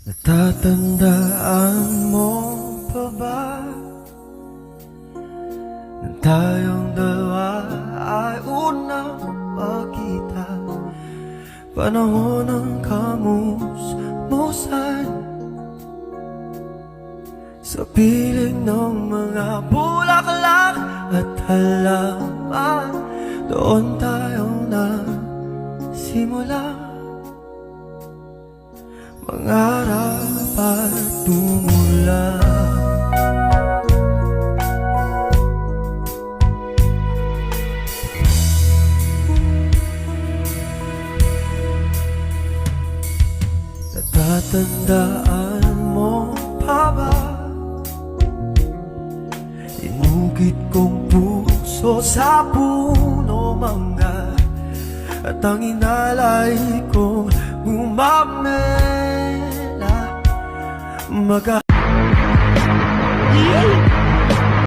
Natatandaan mo pa ba na tayong dalawa ay unang magkita? Panahon ng kamusmusan sa piling ng mga bulaklak at halaman. Doon tayo nagsimula mangarap at tumula. Natatandaan mo pa ba? Inugit kong puso sa puno mangga, at ang inalay kong gumamela